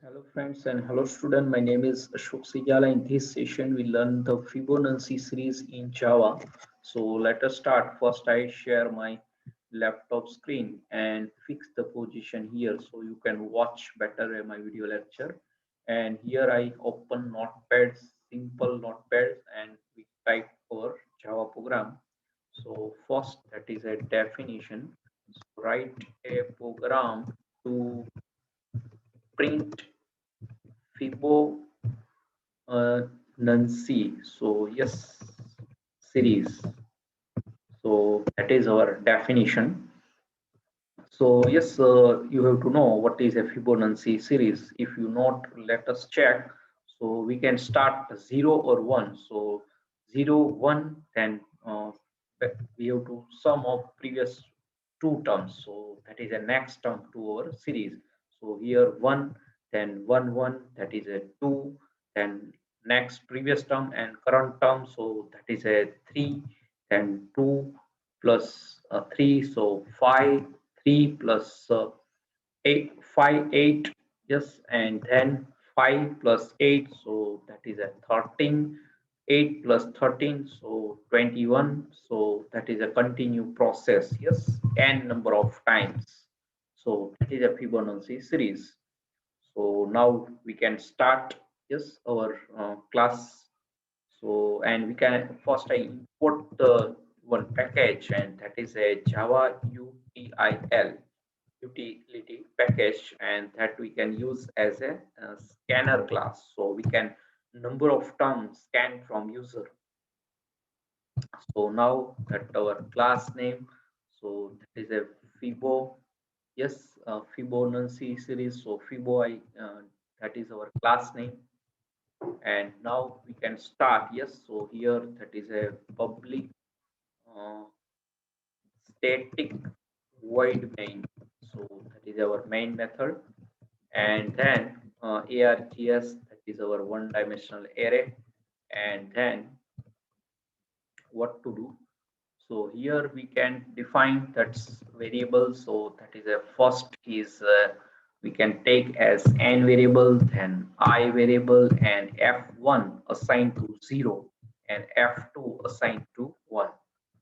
Hello friends and hello student. My name is Ashok Sijala. In this session, we learn the Fibonacci series in Java. So let us start. First, I share my laptop screen and fix the position here so you can watch better my video lecture. And here I open notepads, simple notepads, and we type our Java program. So first, that is a definition. So write a program to print Fibonacci. So yes, series. So that is our definition. So yes, you have to know what is a Fibonacci series. If you not, let us check. So we can start 0 or 1. So 0, 1, then we have to sum of previous two terms. So that is a next term to our series. So here 1, then 1, 1, that is a 2, then next previous term and current term. So that is a 3, then 2 plus 3, so 5, 3 plus 8, 5, 8, yes, and then 5 plus 8, so that is a 13, 8 plus 13, so 21, so that is a continue process, yes, n number of times. So that is a Fibonacci series. So now we can start, yes, our class. So and we can first I import the one package, and that is a Java utility package, and that we can use as a scanner class. So we can number of terms scan from user. So now that our class name, so that is a Fibo, yes, Fibonacci series. So Fibo I that is our class name. And now we can start, yes. So here that is a public uh, static void main. So that is our main method. And then args, that is our one dimensional array. And then what to do, so here we can define that's variable. So that is a first is we can take as n variable, then I variable, and f1 assigned to 0 and f2 assigned to 1.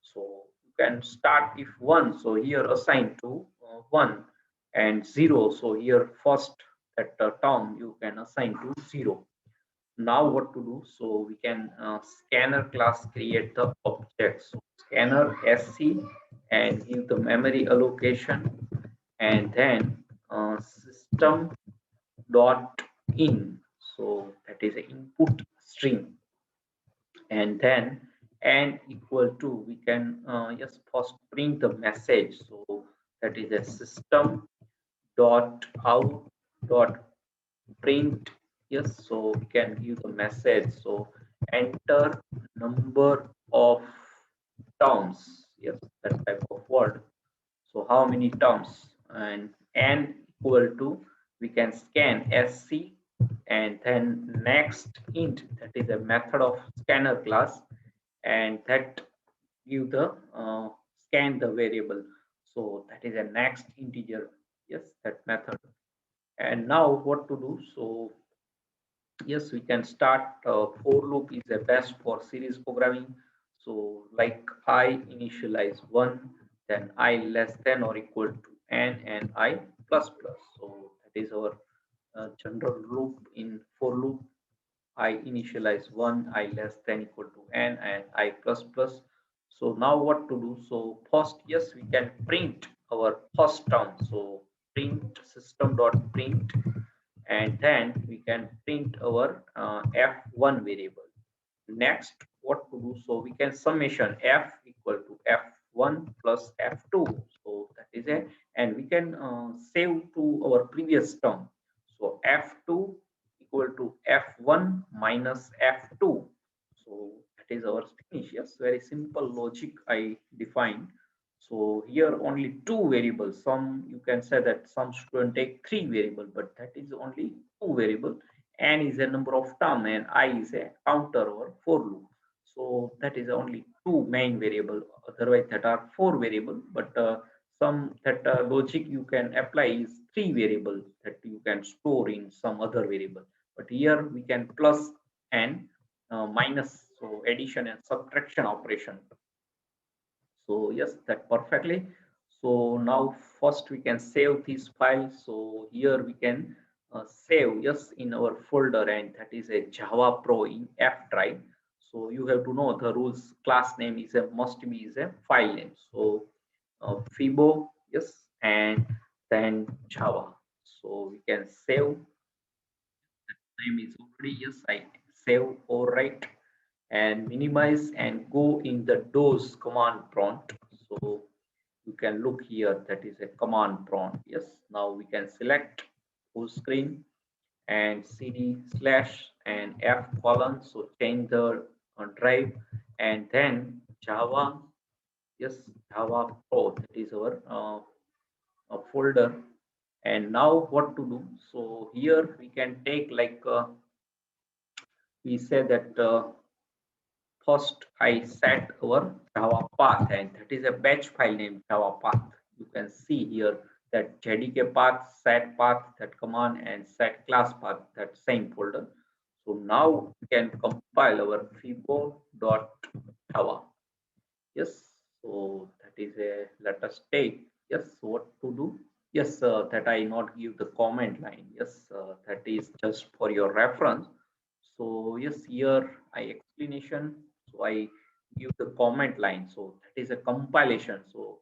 So you can start if 1, so here assigned to 1, and 0, so here first that term you can assign to 0. Now what to do, so we can scanner class create the object. So scanner sc and give the memory allocation, and then system dot in, so that is an input string. And then and equal to, we can just first print the message. So that is a system dot out dot print, yes. So we can give the message. So enter number of terms, yes, that type of word. So how many terms, and equal to, we can scan sc, and then next int, that is a method of scanner class, and that give the scan the variable. So that is a next integer, yes, that method. And now what to do, so yes, we can start. For loop is the best for series programming. So like I initialize 1, then I less than or equal to n, and I plus plus. So that is our general loop in for loop. I initialize 1, I less than equal to n, and I plus plus. So now what to do, so first, yes, we can print our first term. So print system dot print, and then we can print our f1 variable. Next, what to do, so we can summation f equal to f1 plus f2. So that is a, and we can save to our previous term. So f2 equal to f1 minus f2. So that is our finish. Yes, very simple logic I defined. So here only two variables. Some, you can say that some student take three variable, but that is only two variable. N is a number of term and I is a counter or for loop. So that is only two main variable. Otherwise that are four variable, but some that logic you can apply is three variable that you can store in some other variable, but here we can plus and minus, so addition and subtraction operation. So yes, that perfectly. So now first we can save this file. So here we can save yes in our folder, and that is a Java Pro in F drive. So you have to know the rules. Class name is a must be is a file name. So Fibo yes, and then Java. So we can save. Name is already yes. I save overwrite and minimize and go in the DOS command prompt. So you can look here, that is a command prompt. Yes, now we can select full screen and cd slash and f colon, so change the drive, and then Java, yes, Java Pro, that is our folder. And now what to do? So here we can take like we say that first I set our Java path, and that is a batch file name Java path. You can see here that JDK path, set path, that command, and set class path, that same folder. So now we can compile our fibo.java. Yes, so that is a, let us take, yes, so what to do? Yes, that I not give the comment line. Yes, that is just for your reference. So yes, here I explanation. So I give the comment line. So that is a compilation. So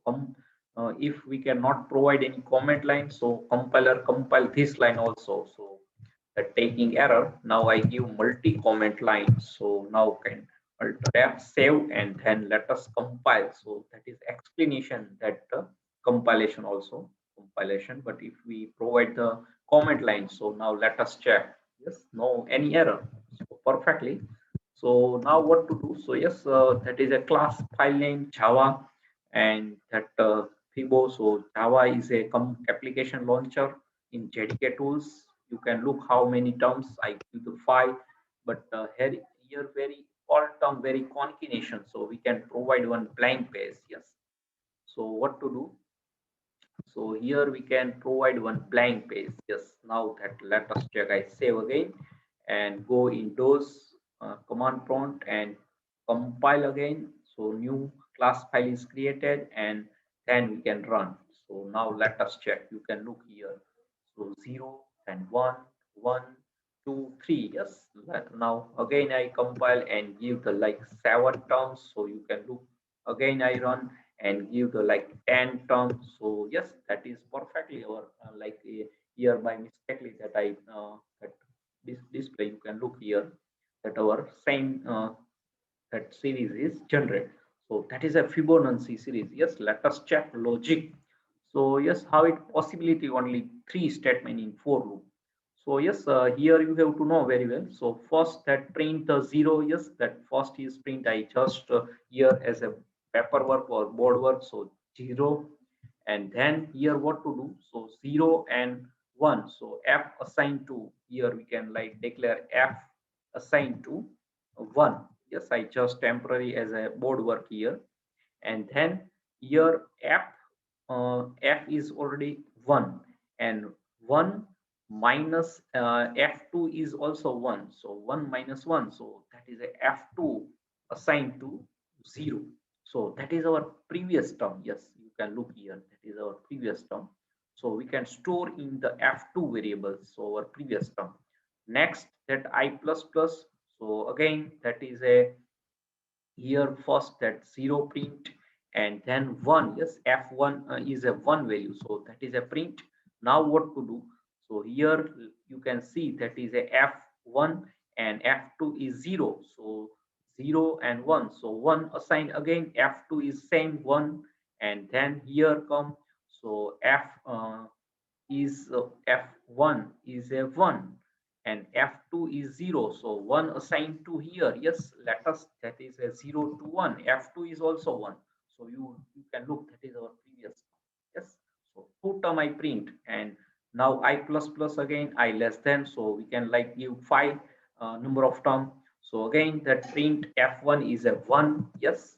if we cannot provide any comment line, so compiler compile this line also. So that taking error. Now I give multi comment line. So now can alt F save and then let us compile. So that is explanation that compilation also compilation. But if we provide the comment line, so now let us check. Yes, no any error. So perfectly. So now what to do? So yes, that is a class file name Java, and that Fibo. So Java is a application launcher in JDK tools. You can look how many terms I give the file, but here very all term very concatenation. So we can provide one blank page. Yes. So what to do? So here we can provide one blank page. Yes, now that let us check. I save again and go in those command prompt and compile again. So new class file is created, and then we can run. So now let us check. You can look here. So 0 and 1, 1, 2, 3. Yes. Now again I compile and give the like 7 terms. So you can look again I run and give the like 10 terms. So yes, that is perfectly our like here by mistakenly that I that this display. You can look here that our same that series is generated. So that is a Fibonacci series. Yes, let us check logic. So yes, how it possibility only three statement in for loop. So yes, here you have to know very well. So first that print the zero. Yes, that first is print. I just here as a paperwork or board work. So zero, and then here what to do? So 0 and 1. So f assigned to, here we can like declare f assigned to 1. Yes, I just temporary as a board work here, and then here f is already 1, and 1 minus f2 is also 1, so 1 minus 1, so that is a f2 assigned to 0. So that is our previous term. Yes, you can look here, that is our previous term. So we can store in the f2 variables, so our previous term. Next, that I plus plus, so again that is a here first that 0 print, and then 1. Yes, f1 is a 1 value, so that is a print. Now what to do? So here you can see that is a f1 and f2 is 0. So 0 and 1, so 1 assigned again, f2 is same 1, and then here come, so is f1 is a 1 and f2 is 0, so 1 assigned to here. Yes, let us, that is a 0 to 1, f2 is also 1, so you can look, that is our previous. Yes, so two term I print, and now I plus plus again I less than, so we can like give 5 number of term. So again that print f1 is a 1. Yes,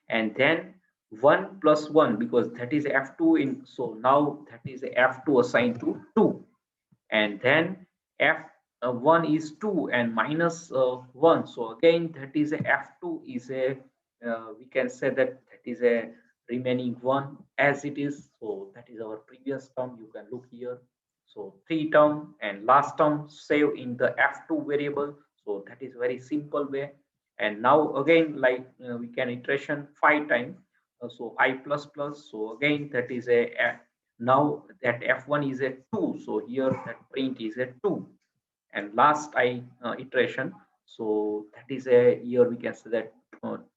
and then 1 plus 1 because that is f2 in, so now that is f2 assigned to 2, and then f1 is 2 and minus 1, so again that is a f2 is a we can say that that is a remaining 1 as it is, so that is our previous term. You can look here, so 3 term and last term save in the f2 variable, so that is very simple way. And now again like we can iteration 5 times, so I plus plus, so again that is a now that f1 is a 2, so here that print is a 2, and last I iteration, so that is a, here we can say that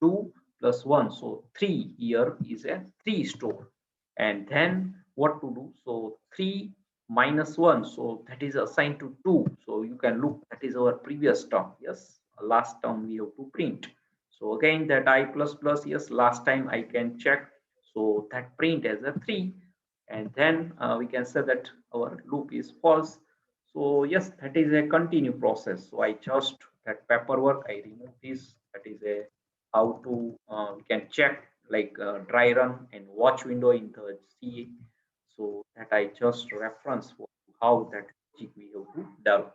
2 plus 1, so 3, here is a 3 store. And then what to do, so 3 minus 1, so that is assigned to 2, so you can look that is our previous term. Yes, last term we have to print, so again that I plus plus, yes, last time I can check, so that print as a 3, and then we can say that our loop is false. So yes, that is a continue process. So I just that paperwork, I remove this. That is a how to we can check like dry run and watch window in the CA. So that I just reference for how that logic we have to develop.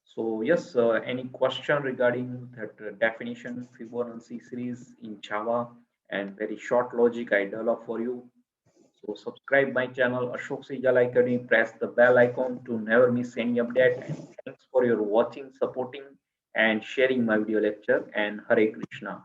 So yes, any question regarding that definition Fibonacci series in Java and very short logic I develop for you. So subscribe my channel Ashok Sejal Academy. Press the bell icon to never miss any update. And thanks for your watching, supporting, and sharing my video lecture. And Hare Krishna.